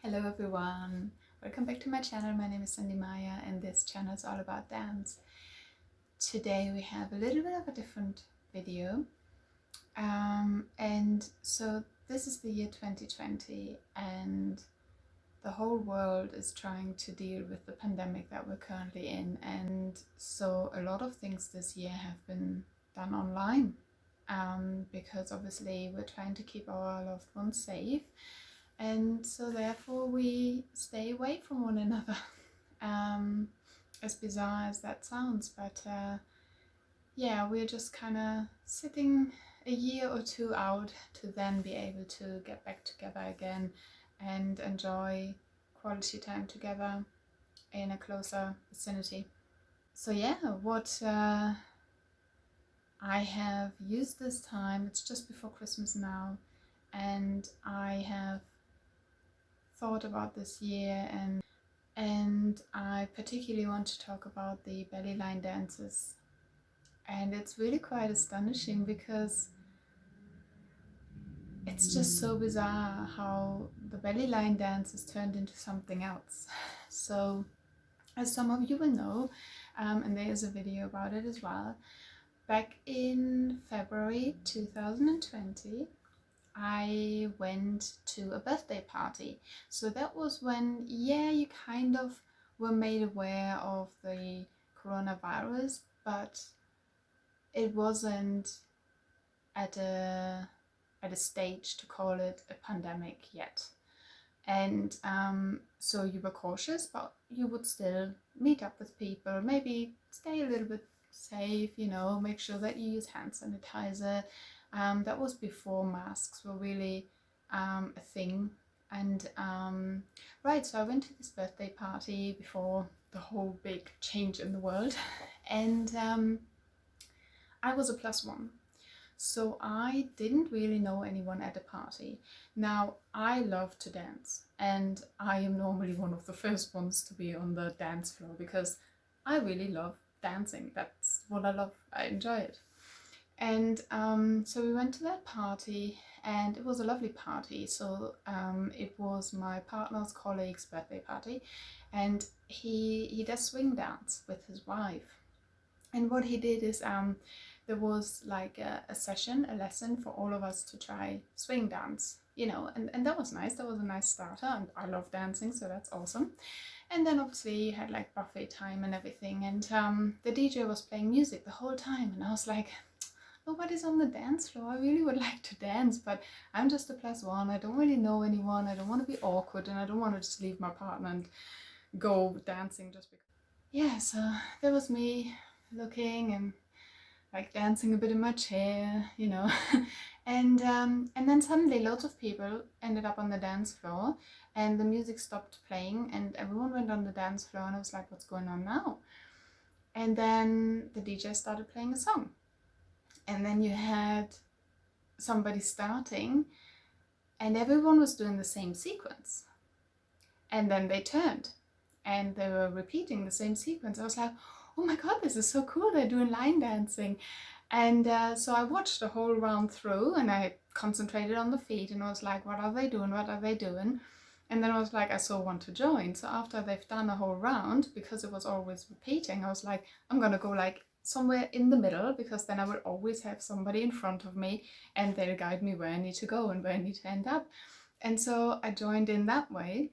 Hello everyone, welcome back to my channel. My name is Sandy Maya and this channel is all about dance. Today we have a little bit of a different video and so this is the year 2020 and the whole world is trying to deal with the pandemic that we're currently in, and so a lot of things this year have been done online because obviously we're trying to keep our loved ones safe. And so therefore we stay away from one another. As bizarre as that sounds, but yeah, we're just kind of sitting a year or two out to then be able to get back together again and enjoy quality time together in a closer vicinity. So yeah, what I have used this time, it's just before Christmas now, and I have thought about this year, and I particularly want to talk about the BellyLineDances. And it's really quite astonishing because it's just so bizarre how the BellyLineDance has turned into something else. So as some of you will know, and there is a video about it as well, back in February 2020 I went to a birthday party. So that was when, yeah, you kind of were made aware of the coronavirus, but it wasn't at a stage to call it a pandemic yet. And so you were cautious, but you would still meet up with people, maybe stay a little bit safe, you know, make sure that you use hand sanitizer. That was before masks were really a thing. And right, so I went to this birthday party before the whole big change in the world, and I was a +1. So I didn't really know anyone at the party. Now, I love to dance, and I am normally one of the first ones to be on the dance floor because I really love dancing. That's what I love. I enjoy it. And so we went to that party, and it was a lovely party. So it was my partner's colleague's birthday party, and he does swing dance with his wife. And what he did is there was like a session, a lesson for all of us to try swing dance, you know, and that was nice. That was a nice starter, and I love dancing, so that's awesome. And then obviously you had like buffet time and everything, and the DJ was playing music the whole time, and I was like, nobody's on the dance floor. I really would like to dance, but I'm just a +1. I don't really know anyone. I don't want to be awkward, and I don't want to just leave my partner and go dancing just because. Yeah, so that was me looking and like dancing a bit in my chair, you know. And then suddenly loads of people ended up on the dance floor, and the music stopped playing, and everyone went on the dance floor, and I was like, what's going on now? And then the DJ started playing a song, and then you had somebody starting, and everyone was doing the same sequence, and then they turned and they were repeating the same sequence. I was like, oh my god, this is so cool, they're doing line dancing. And so I watched the whole round through, and I concentrated on the feet, and I was like, what are they doing, what are they doing? And then I was like, I so want to join. So after they've done a whole round, because it was always repeating, I was like, I'm gonna go like somewhere in the middle, because then I will always have somebody in front of me and they'll guide me where I need to go and where I need to end up. And so I joined in that way.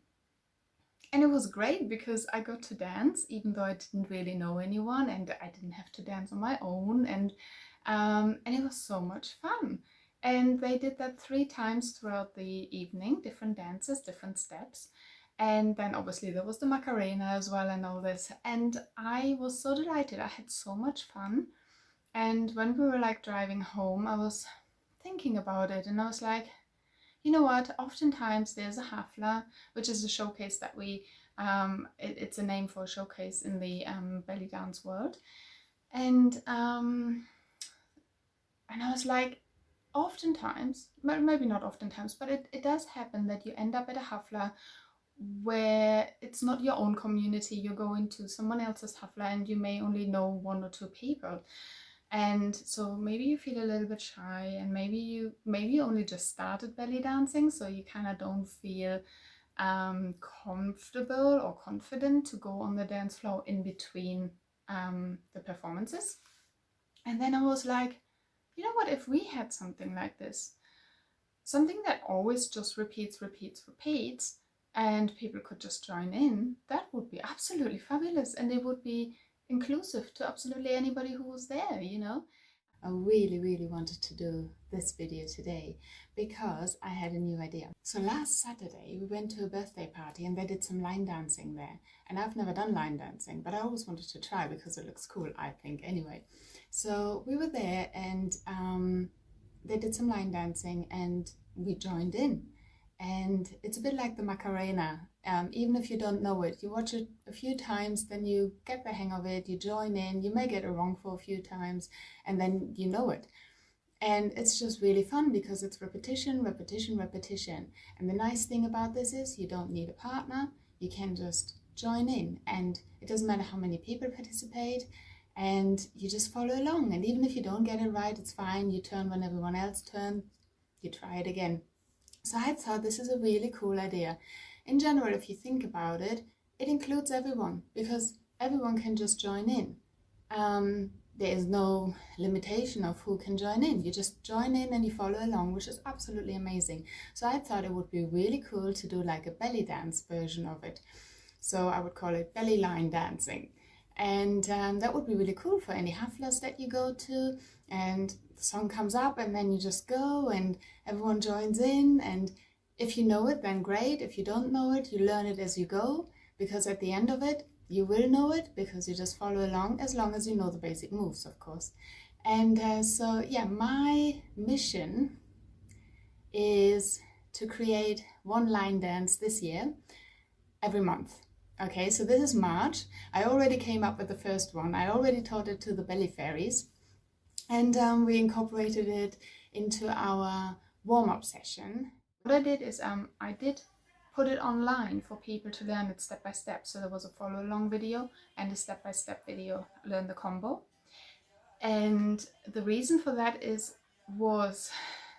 And it was great because I got to dance even though I didn't really know anyone, and I didn't have to dance on my own, and it was so much fun. And they did that 3 times throughout the evening, different dances, different steps. And then obviously there was the macarena as well and all this. And I was so delighted. I had so much fun. And when we were like driving home, I was thinking about it, and I was like, you know what, oftentimes there's a Hafla, which is a showcase that we, it's a name for a showcase in the belly dance world. And I was like, oftentimes, maybe not oftentimes, but it does happen that you end up at a Hafla where it's not your own community. You're going to someone else's Hafla and you may only know 1 or 2 people. And so maybe you feel a little bit shy, and maybe you only just started belly dancing, so you kind of don't feel comfortable or confident to go on the dance floor in between the performances. And then I was like, you know what, if we had something like this, something that always just repeats, and people could just join in, that would be absolutely fabulous, and it would be inclusive to absolutely anybody who was there, you know. I really wanted to do this video today because I had a new idea. So last Saturday we went to a birthday party and they did some line dancing there. And I've never done line dancing, but I always wanted to try because it looks cool, I think, anyway. So we were there and they did some line dancing and we joined in. And it's a bit like the Macarena. Even if you don't know it, you watch it a few times, then you get the hang of it, you join in, you may get it wrong for a few times, and then you know it. And it's just really fun because it's repetition. And the nice thing about this is you don't need a partner, you can just join in, and it doesn't matter how many people participate, and you just follow along. And even if you don't get it right, it's fine, you turn when everyone else turns, you try it again. So I thought this is a really cool idea. In general, if you think about it, it includes everyone because everyone can just join in. There is no limitation of who can join in. You just join in and you follow along, which is absolutely amazing. So I thought it would be really cool to do like a belly dance version of it. So I would call it belly line dancing. And that would be really cool for any haflas that you go to, and the song comes up and then you just go and everyone joins in, and if you know it, then great. If you don't know it, you learn it as you go, because at the end of it you will know it because you just follow along, as long as you know the basic moves, of course. And so yeah, my mission is to create one line dance this year every month. Okay, so this is March. I already came up with the first one. I already taught it to the belly fairies, and we incorporated it into our warm-up session. What I did is I did put it online for people to learn it step by step. So there was a follow-along video and a step-by-step video, learn the combo. And the reason for that was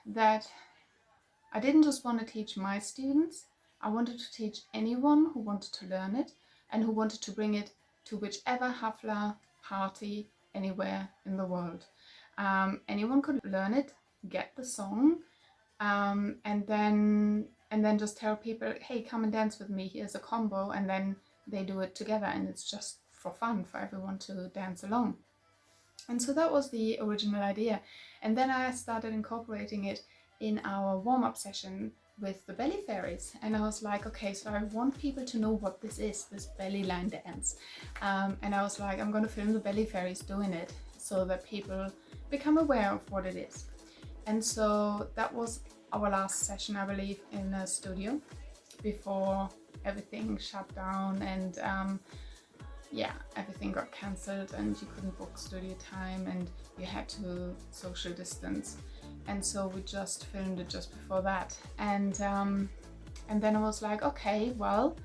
that I didn't just want to teach my students, I wanted to teach anyone who wanted to learn it and who wanted to bring it to whichever hafla, party, anywhere in the world. Anyone could learn it, get the song, and then just tell people, hey, come and dance with me, here's a combo, and then they do it together, and it's just for fun for everyone to dance along. And so that was the original idea. And then I started incorporating it in our warm-up session with the belly fairies, and I was like, okay, so I want people to know what this is, this belly line dance, and I was like, I'm going to film the belly fairies doing it so that people become aware of what it is. And so that was our last session, I believe, in a studio before everything shut down and yeah, everything got cancelled and you couldn't book studio time and you had to social distance. And so we just filmed it just before that. And then I was like, okay, well,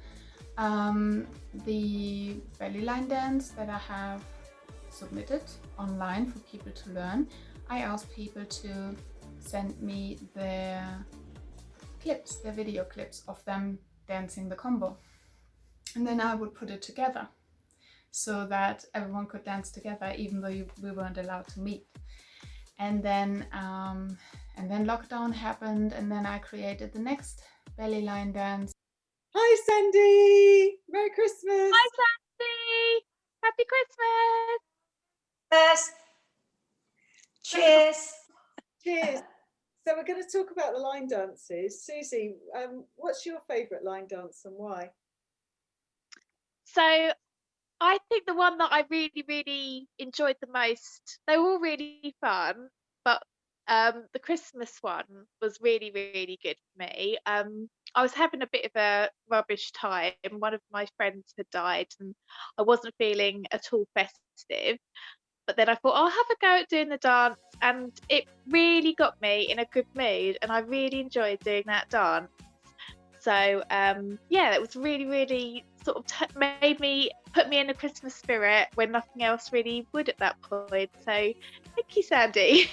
the belly line dance that I have submitted online for people to learn, I asked people to send me their clips, their video clips of them dancing the combo. And then I would put it together so that everyone could dance together, even though we weren't allowed to meet. And then lockdown happened, and then I created the next belly line dance. Hi Sandy! Merry Christmas! Hi Sandy! Happy Christmas! Cheers! Cheers! So we're going to talk about the line dances. Susie, what's your favourite line dance and why? So I think the one that I really enjoyed the most, they were all really fun, but the Christmas one was really good for me. I was having a bit of a rubbish time. One of my friends had died and I wasn't feeling at all festive. But then I thought, I'll have a go at doing the dance, and it really got me in a good mood, and I really enjoyed doing that dance. So yeah, it was really sort of put me in a Christmas spirit when nothing else really would at that point. So thank you, Sandy.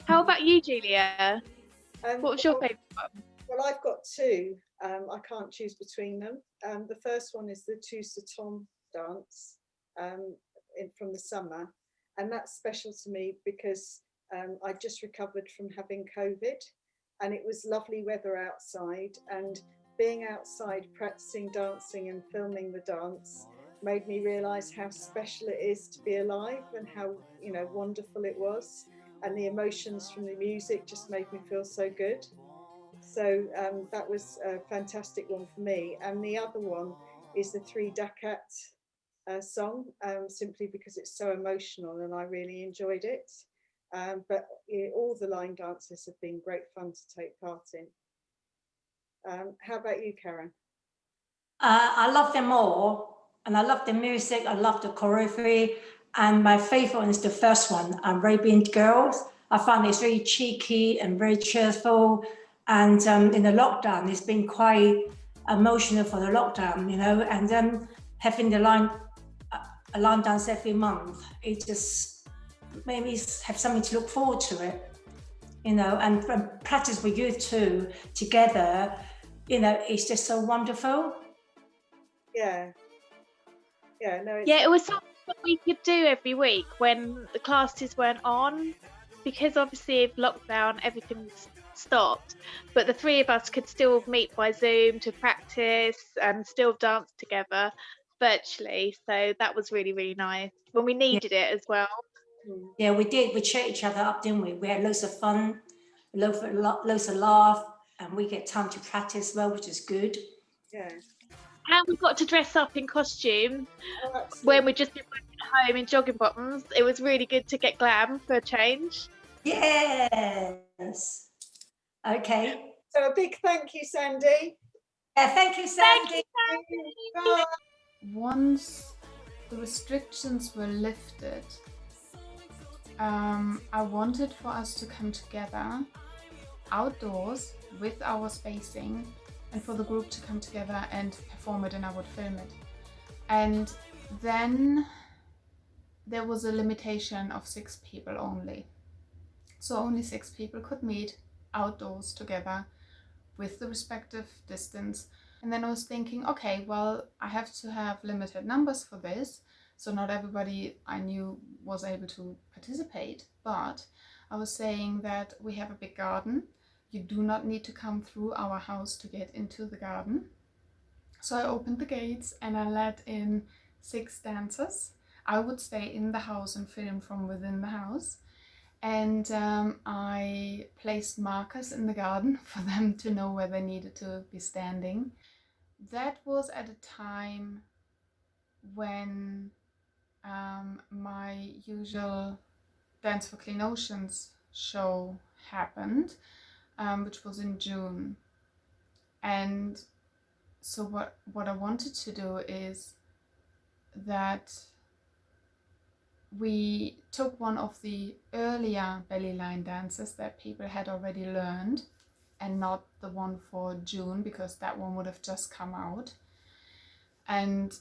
How about you, Julia? What was your favourite one? Well, I've got two. I can't choose between them. The first one is the Tous Tom dance from the summer, and that's special to me because I just recovered from having COVID, and it was lovely weather outside, and being outside practicing dancing and filming the dance made me realise how special it is to be alive and how, you know, wonderful it was, and the emotions from the music just made me feel so good. So that was a fantastic one for me. And the other one is the Three Dakat song, simply because it's so emotional and I really enjoyed it. But all the line dances have been great fun to take part in. How about you, Karen? I love them all, and I love the music, I love the choreography, and my favorite one is the first one, Arabian Girls. I find it's very cheeky and very cheerful, and in the lockdown, it's been quite emotional for the lockdown, you know, and having the line dance every month, it just made me have something to look forward to it, you know, and practice with you two together, you know, it's just so wonderful. Yeah. Yeah, no, Yeah, it was something that we could do every week when the classes weren't on, because obviously of lockdown everything's stopped, but the three of us could still meet by Zoom to practice and still dance together virtually. So that was really, really nice when we needed it as well. Yeah, we did. We cheered each other up, didn't we? We had loads of fun, loads of laugh, and we get time to practice well, which is good. Yeah. And we got to dress up in costume Oh, when we just been working at home in jogging bottoms. It was really good to get glam for a change. Yes. Okay. so a big thank you, Sandy. Thank you, Sandy. Thank you, Bye. Once the restrictions were lifted, I wanted for us to come together outdoors with our spacing and for the group to come together and perform it, and I would film it. And then there was a limitation of 6 people only. So only 6 people could meet outdoors together with the respective distance. And then I was thinking, okay, well, I have to have limited numbers for this. So not everybody I knew was able to participate, but I was saying that we have a big garden. You do not need to come through our house to get into the garden. So I opened the gates and I let in 6 dancers. I would stay in the house and film from within the house. And I placed markers in the garden for them to know where they needed to be standing. That was at a time when my usual Dance for Clean Oceans show happened, which was in June. And so what I wanted to do is that we took one of the earlier BellyLine dances that people had already learned and not the one for June, because that one would have just come out. And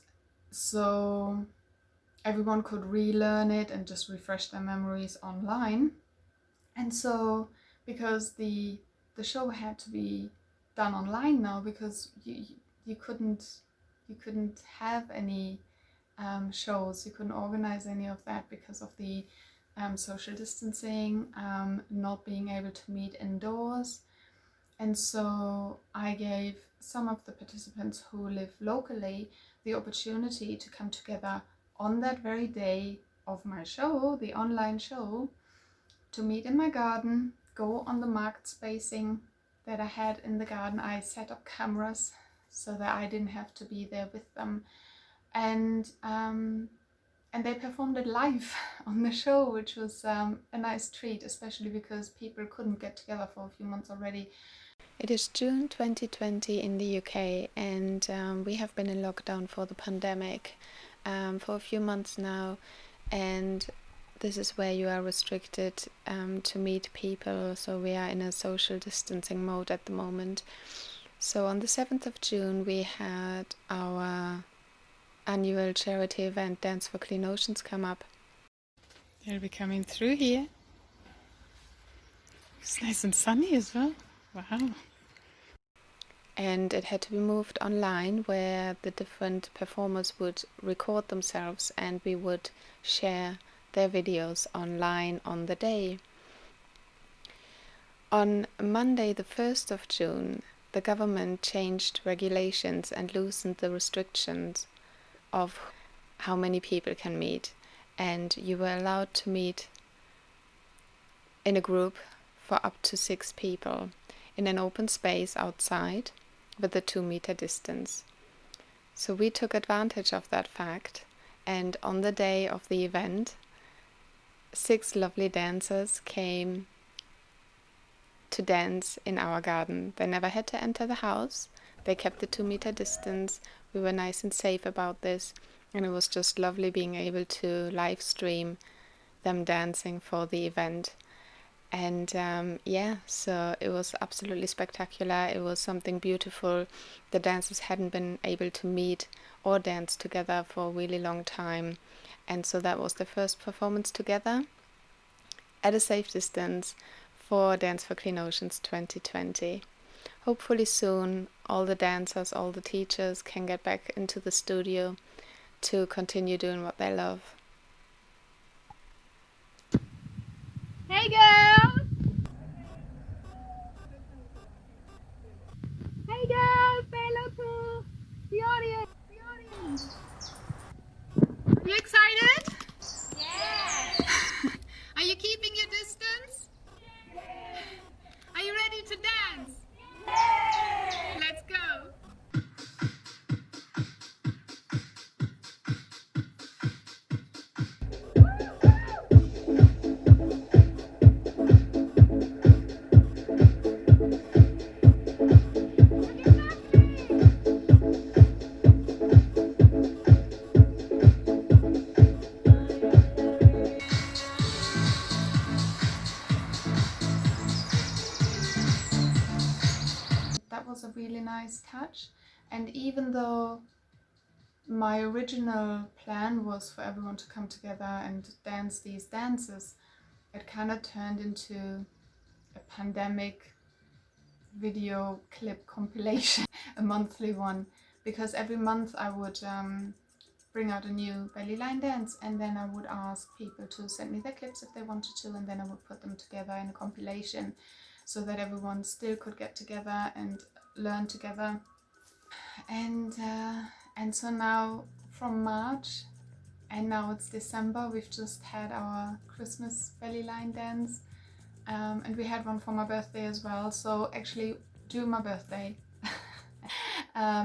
so everyone could relearn it and just refresh their memories online. And so because the show had to be done online now, because you couldn't have any shows, you couldn't organize any of that because of the social distancing, not being able to meet indoors. And so I gave some of the participants who live locally the opportunity to come together on that very day of my show, the online show, to meet in my garden, go on the marked spacing that I had in the garden. I set up cameras so that I didn't have to be there with them. And they performed it live on the show, which was a nice treat, especially because people couldn't get together for a few months already. It is June 2020 in the UK, and we have been in lockdown for the pandemic for a few months now, and this is where you are restricted to meet people, so we are in a social distancing mode at the moment. So on the 7th of June we had our annual charity event Dance for Clean Oceans come up. They'll be coming through here. It's nice and sunny as well. Wow. and it had to be moved online, where the different performers would record themselves and we would share their videos online on the day. On Monday the 1st of June, the government changed regulations and loosened the restrictions of how many people can meet, and you were allowed to meet in a group for up to 6 people in an open space outside with a 2-meter distance. So we took advantage of that fact, and on the day of the event 6 lovely dancers came to dance in our garden. They never had to enter the house, they kept the 2-meter distance, we were nice and safe about this, and it was just lovely being able to live stream them dancing for the event. And so it was absolutely spectacular. It was something beautiful. The dancers hadn't been able to meet or dance together for a really long time, and so that was the first performance together at a safe distance for Dance for Clean Oceans 2020. Hopefully soon all the dancers, all the teachers can get back into the studio to continue doing what they love. Hey girls! Hey girls! Say hello to the audience! Are you excited? Yeah! Are you keeping your distance? Yeah! Are you ready to dance? Yeah! Let's go! That was a really nice touch, and even though my original plan was for everyone to come together and dance these dances, it kind of turned into a pandemic video clip compilation, a monthly one, because every month I would bring out a new BellyLine dance, and then I would ask people to send me their clips if they wanted to, and then I would put them together in a compilation so that everyone still could get together and learn together. And so now from March, and now it's December, we've just had our Christmas BellyLine dance, and we had one for my birthday as well. So actually during my birthday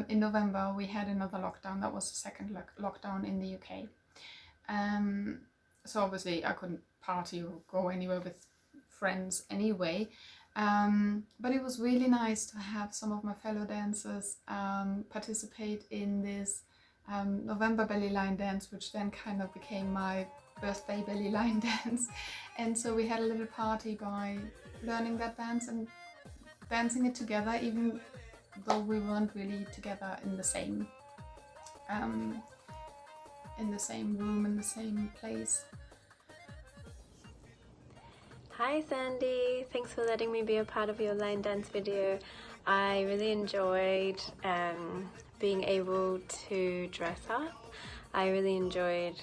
in November we had another lockdown. That was the second lockdown in the UK. So obviously I couldn't party or go anywhere with friends anyway, but it was really nice to have some of my fellow dancers participate in this November BellyLine dance, which then kind of became my birthday BellyLine dance. And so we had a little party by learning that dance and dancing it together, even though we weren't really together in the same room, in the same place. Hi Sandy, thanks for letting me be a part of your line dance video. I really enjoyed being able to dress up. I really enjoyed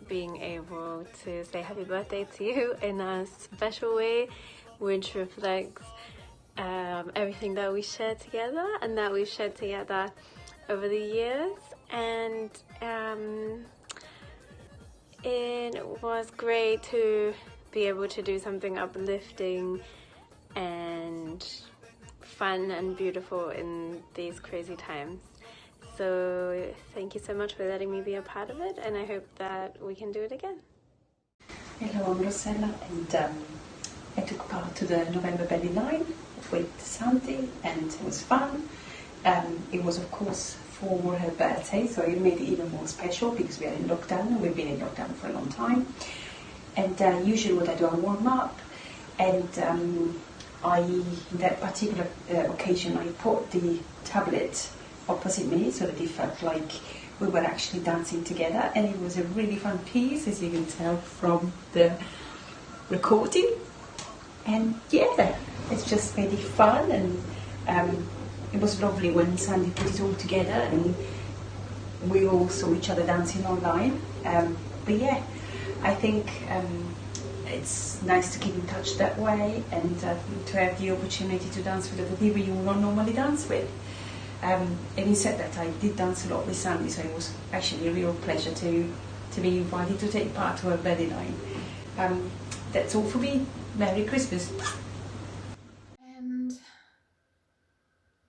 being able to say happy birthday to you in a special way, which reflects everything that we shared together and that we've shared together over the years. And it was great to be able to do something uplifting and fun and beautiful in these crazy times. So thank you so much for letting me be a part of it, and I hope that we can do it again. Hello, I'm Rosella, and I took part to the November BellyLine with Sandy, and it was fun. It was of course for her birthday, so it made it even more special because we are in lockdown, and we've been in lockdown for a long time. And usually what I do, I warm up, and in that particular occasion I put the tablet opposite me so that it felt like we were actually dancing together, and it was a really fun piece, as you can tell from the recording. And yeah, it's just really fun, and it was lovely when Sandy put it all together and we all saw each other dancing online. But yeah, I think it's nice to keep in touch that way and to have the opportunity to dance with other people you will not normally dance with. Having said that, I did dance a lot with Sandy, so it was actually a real pleasure to be invited to take part to her BellyLine. That's all for me. Merry Christmas. And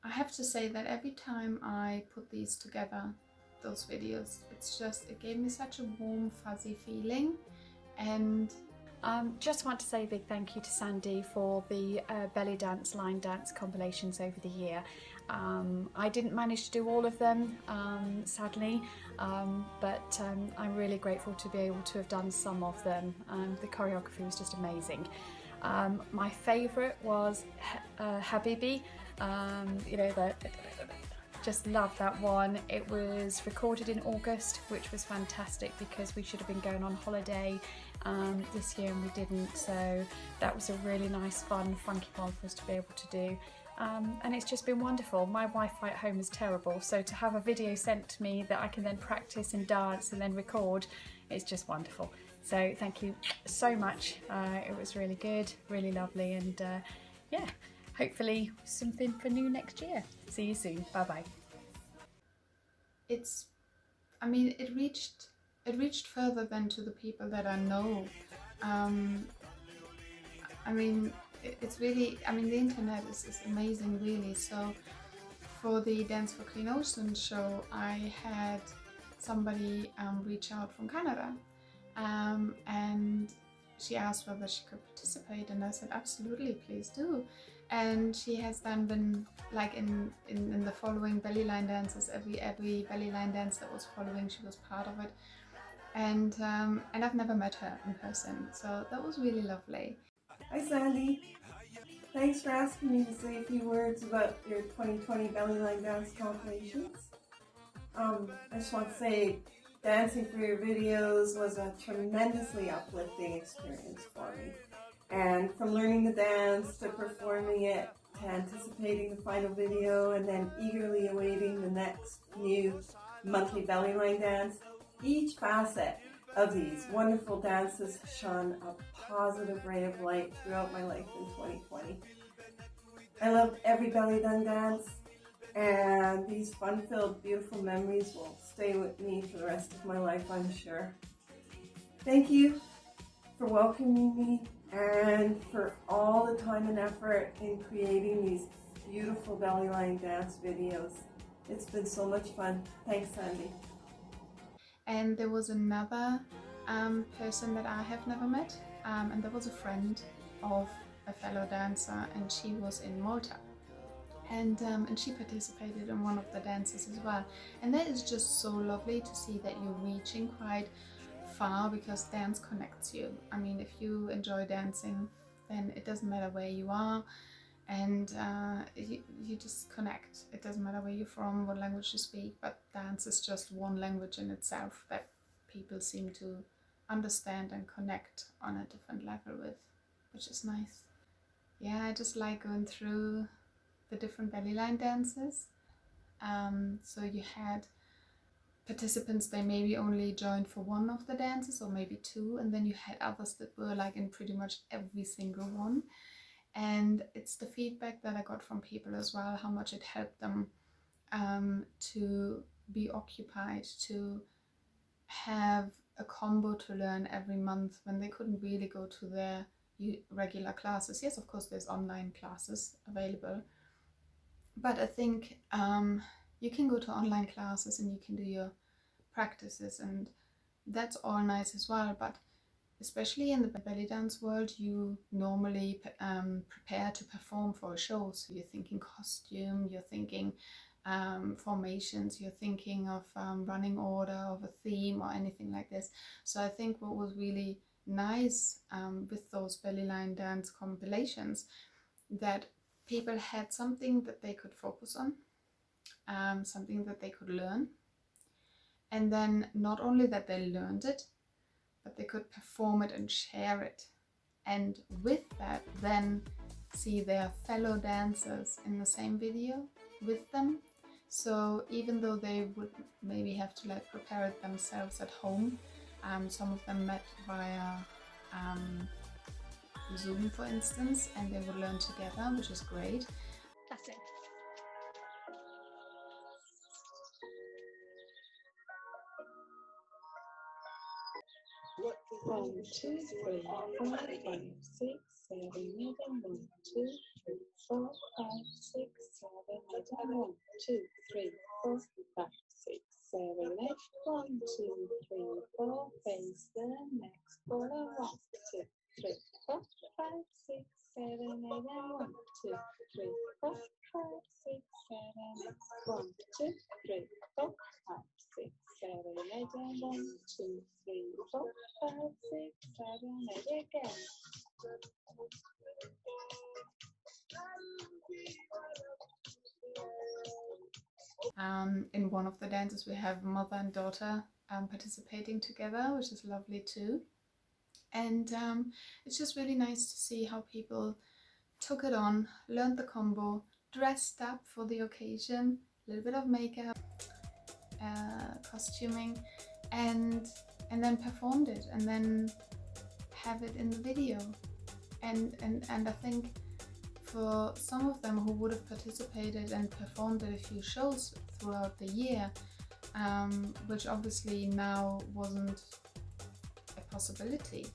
I have to say that every time I put these together, those videos, it gave me such a warm, fuzzy feeling. And just want to say a big thank you to Sandy for the BellyDance, line dance compilations over the year. I didn't manage to do all of them, sadly, but I'm really grateful to be able to have done some of them. The choreography was just amazing. My favourite was Habibi. You know, just love that one. It was recorded in August, which was fantastic because we should have been going on holiday this year and we didn't, so that was a really nice, fun, funky one for us to be able to do. And it's just been wonderful. My Wi-Fi at home is terrible, so to have a video sent to me that I can then practice and dance and then record, it's just wonderful. So thank you so much. It was really good, really lovely, and yeah, hopefully something for new next year. See you soon. Bye bye. I mean, it reached further than to the people that I know. I mean, it's really, I mean, the internet is amazing, really. So for the Dance for Clean Ocean show, I had somebody reach out from Canada, and she asked whether she could participate, and I said absolutely, please do. And she has then been like in the following BellyLineDances, every BellyLine dance that was following, she was part of it. And I've never met her in person, so that was really lovely. Hi Sandy, thanks for asking me to say a few words about your 2020 BellyLine dance compilations. I just want to say dancing for your videos was a tremendously uplifting experience for me. And from learning the dance to performing it to anticipating the final video and then eagerly awaiting the next new monthly BellyLine dance, each facet of these wonderful dances shone a positive ray of light throughout my life in 2020. I loved every BellyLine dance, and these fun-filled, beautiful memories will stay with me for the rest of my life, I'm sure. Thank you for welcoming me and for all the time and effort in creating these beautiful BellyLine dance videos. It's been so much fun. Thanks, Sandy. And there was another person that I have never met, and there was a friend of a fellow dancer, and she was in Malta, and she participated in one of the dances as well. And that is just so lovely to see that you're reaching quite far, because dance connects you. I mean, if you enjoy dancing, then it doesn't matter where you are, and you just connect. It doesn't matter where you're from, what language you speak, but dance is just one language in itself that people seem to understand and connect on a different level with, which is nice. Yeah, I just like going through the different BellyLine dances. So you had participants, they maybe only joined for one of the dances or maybe two, and then you had others that were like in pretty much every single one. And it's the feedback that I got from people as well, how much it helped them to be occupied, to have a combo to learn every month when they couldn't really go to their regular classes. Yes, of course, there's online classes available, but I think you can go to online classes and you can do your practices, and that's all nice as well. But especially in the belly dance world, you normally prepare to perform for a show. So you're thinking costume, you're thinking formations, you're thinking of running order of a theme or anything like this. So I think what was really nice with those BellyLine dance compilations, that people had something that they could focus on, something that they could learn, and then not only that they learned it, but they could perform it and share it, and with that then see their fellow dancers in the same video with them. So even though they would maybe have to like prepare it themselves at home, some of them met via Zoom, for instance, and they would learn together, which is great. That's it. One, two, three, four, five, six, seven, eight, and 1, 2, 3, 4, 5, 6, 7, 8, and 1, 2, 3, 4, 5, 6, 7, 8, 1, 2, 3, 4, face the next corner, 1, 2, 3, 4, 5, 6, 7, 8, and 1, 2, 3, 4, 5, 6, 7, 8, 1, 2, 3, 4, 5, 6, 7, 8, and 1, 2, 3, 4, 5, 6, 7, 8 again. In one of the dances we have mother and daughter participating together, which is lovely too. And it's just really nice to see how people took it on, learned the combo, dressed up for the occasion, a little bit of makeup, costuming, and then performed it, and then have it in the video. And I think for some of them who would have participated and performed at a few shows throughout the year, which obviously now wasn't a possibility,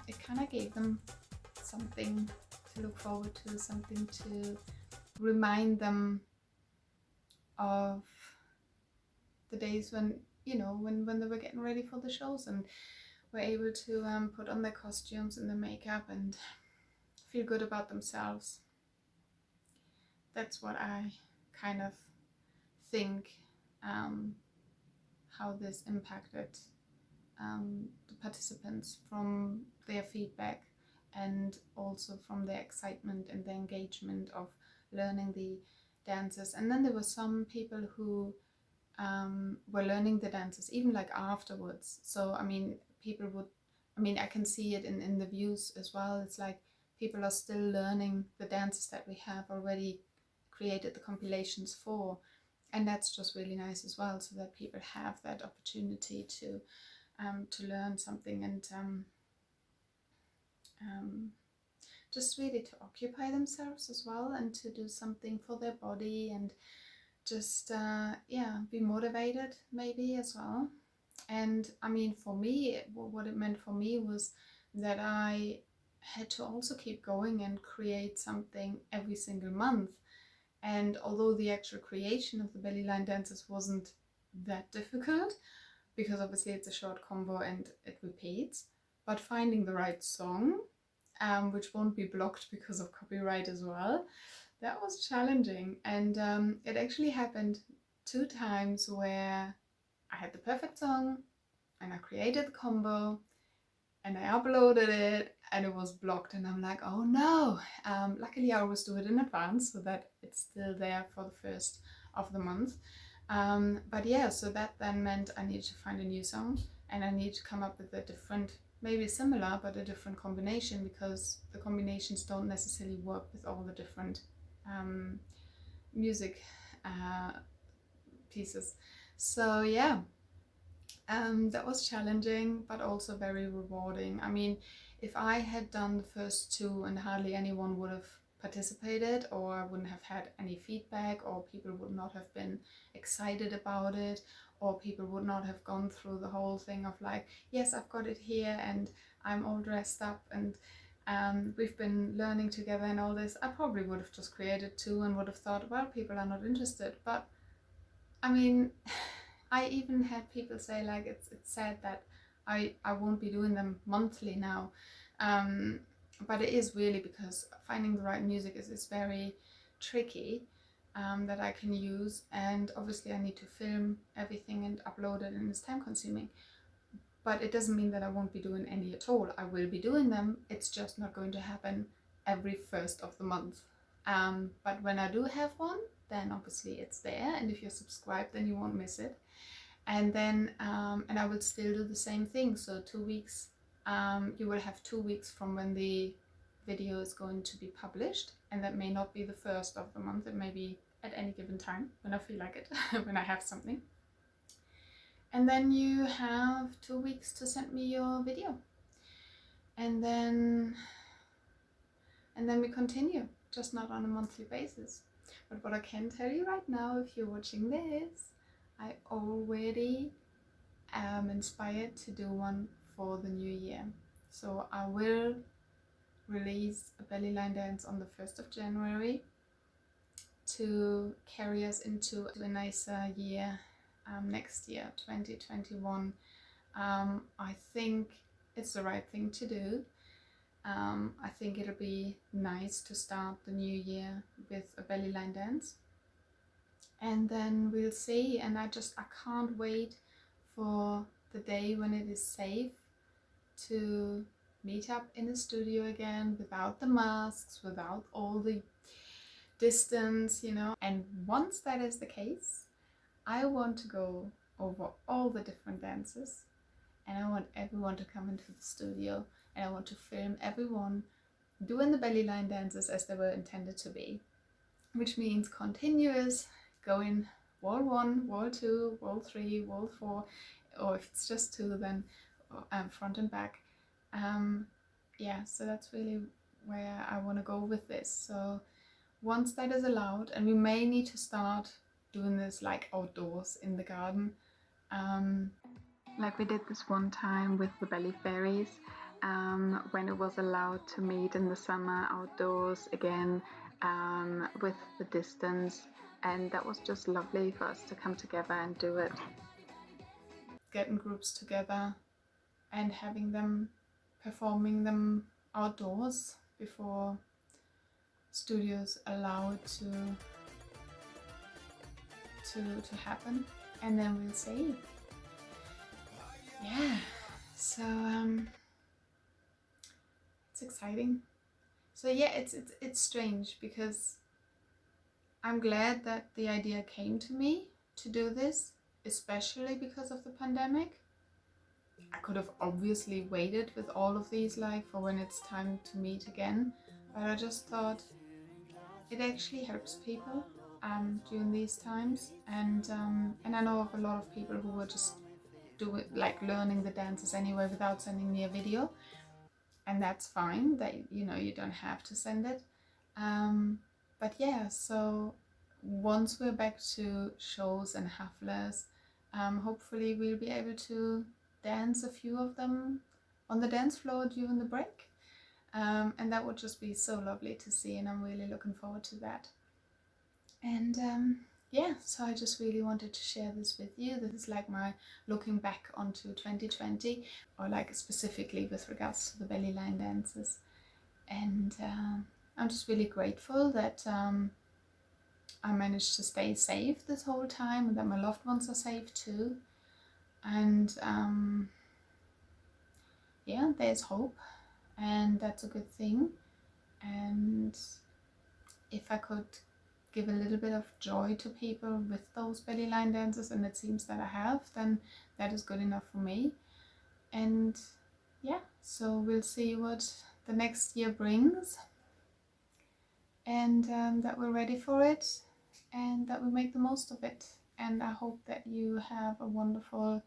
it kind of gave them something to look forward to, something to remind them of the days when, you know, when they were getting ready for the shows and were able to put on their costumes and their makeup and feel good about themselves. That's what I kind of think how this impacted the participants from their feedback and also from their excitement and the engagement of learning the dances. And then there were some people who were learning the dances even like afterwards. So I mean, people would, I mean, I can see it in the views as well. It's like people are still learning the dances that we have already created the compilations for, and that's just really nice as well, so that people have that opportunity to learn something and just really to occupy themselves as well, and to do something for their body, and just yeah, be motivated maybe as well. And I mean, for me, what it meant for me was that I had to also keep going and create something every single month. And although the actual creation of the BellyLineDances wasn't that difficult, because obviously it's a short combo and it repeats, but finding the right song, which won't be blocked because of copyright as well, that was challenging. And it actually happened 2 times where I had the perfect song and I created the combo and I uploaded it and it was blocked, and I'm like, oh no. Luckily I always do it in advance so that it's still there for the first of the month. But yeah, so that then meant I needed to find a new song, and I need to come up with a different, maybe similar, but a different combination, because the combinations don't necessarily work with all the different music pieces. So yeah, that was challenging, but also very rewarding. I mean, if I had done the first 2 and hardly anyone would have participated, or I wouldn't have had any feedback, or people would not have been excited about it, or people would not have gone through the whole thing of like, yes, I've got it here and I'm all dressed up and we've been learning together and all this, I probably would have just created 2 and would have thought, well, people are not interested. But I mean, I even had people say like, it's sad that I won't be doing them monthly now. But it is really because finding the right music is very tricky, that I can use, and obviously I need to film everything and upload it, and it's time consuming. But it doesn't mean that I won't be doing any at all. I will be doing them, it's just not going to happen every first of the month. But when I do have one, then obviously it's there, and if you're subscribed then you won't miss it. And then and I will still do the same thing, so 2 weeks, you will have 2 weeks from when the video is going to be published, and that may not be the first of the month, it may be at any given time when I feel like it, when I have something. And then you have 2 weeks to send me your video. And then we continue, just not on a monthly basis. But what I can tell you right now, if you're watching this, I already am inspired to do one for the new year. So I will release a belly line dance on the 1st of January to carry us into a nicer year next year, 2021. I think it's the right thing to do. I think it'll be nice to start the new year with a belly line dance, and then we'll see. And I can't wait for the day when it is safe to meet up in the studio again, without the masks, without all the distance, you know. And once that is the case, I want to go over all the different dances, and I want everyone to come into the studio, and I want to film everyone doing the belly line dances as they were intended to be, which means continuous going wall 1, wall 2, wall 3, wall 4, or if it's just 2, then front and back. Yeah, so that's really where I want to go with this. So once that is allowed, and we may need to start doing this like outdoors in the garden, like we did this one time with the belly fairies, when it was allowed to meet in the summer outdoors again, with the distance, and that was just lovely for us to come together and do it. Getting groups together and having them performing them outdoors before studios allow it to happen, and then we'll see. Yeah, so it's exciting. So yeah, it's strange because I'm glad that the idea came to me to do this, especially because of the pandemic. I could have obviously waited with all of these, like, for when it's time to meet again, but I just thought it actually helps people during these times, and I know of a lot of people who were just learning the dances anyway without sending me a video, and that's fine. That, you know, you don't have to send it, but yeah, so once we're back to shows and haflas, hopefully we'll be able to dance a few of them on the dance floor during the break, and that would just be so lovely to see, and I'm really looking forward to that. And yeah, so I just really wanted to share this with you. This is like my looking back onto 2020, or like specifically with regards to the belly line dances. And I'm just really grateful that I managed to stay safe this whole time, and that my loved ones are safe too. And yeah, there's hope, and that's a good thing. And if I could give a little bit of joy to people with those belly line dances, and it seems that I have, then that is good enough for me. And yeah, so we'll see what the next year brings, and that we're ready for it, and that we make the most of it. And I hope that you have a wonderful,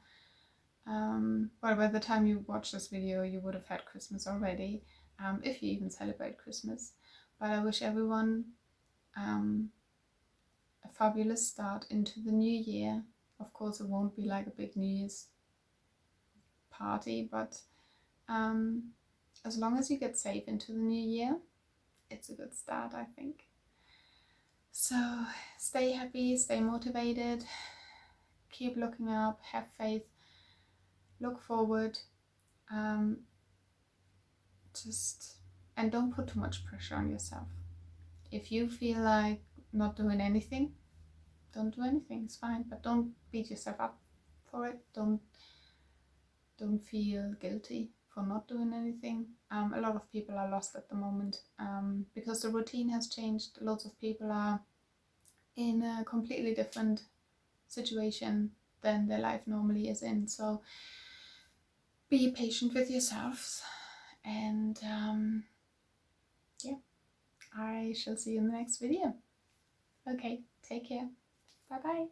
well, by the time you watch this video you would have had Christmas already, if you even celebrate Christmas. But I wish everyone a fabulous start into the new year. Of course, it won't be like a big New Year's party, but as long as you get safe into the new year, it's a good start, I think. So stay happy, stay motivated, keep looking up, have faith, look forward, and don't put too much pressure on yourself. If you feel like not doing anything, don't do anything, it's fine, but don't beat yourself up for it. Don't feel guilty for not doing anything. A lot of people are lost at the moment because the routine has changed. Lots of people are in a completely different situation than their life normally is in. So be patient with yourselves, and yeah, I shall see you in the next video. Okay, take care. Bye bye.